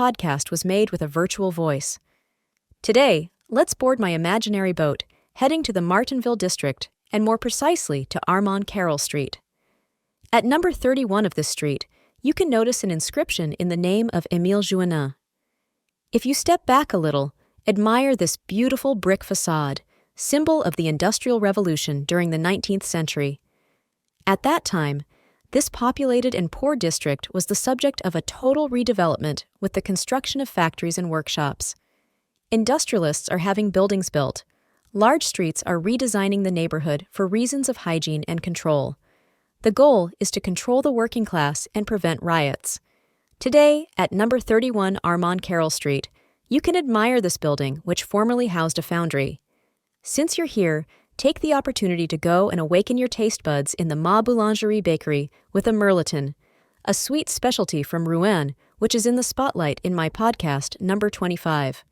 podcast was made with a virtual voice. Today, let's board my imaginary boat, heading to the Martainville district, and more precisely to Armand Carrel Street. At number 31 of this street, you can notice an inscription in the name of Emile Jouenin. If you step back a little, admire this beautiful brick facade, symbol of the Industrial Revolution during the 19th century. At that time, this populated and poor district was the subject of a total redevelopment with the construction of factories and workshops. Industrialists are having buildings built. Large streets are redesigning the neighborhood for reasons of hygiene and control. The goal is to control the working class and prevent riots. Today, at number 31 Armand Carrel Street, you can admire this building, which formerly housed a foundry. Since you're here, take the opportunity to go and awaken your taste buds in the Ma Boulangerie Bakery with a Merlotin, a sweet specialty from Rouen, which is in the spotlight in my podcast number 25.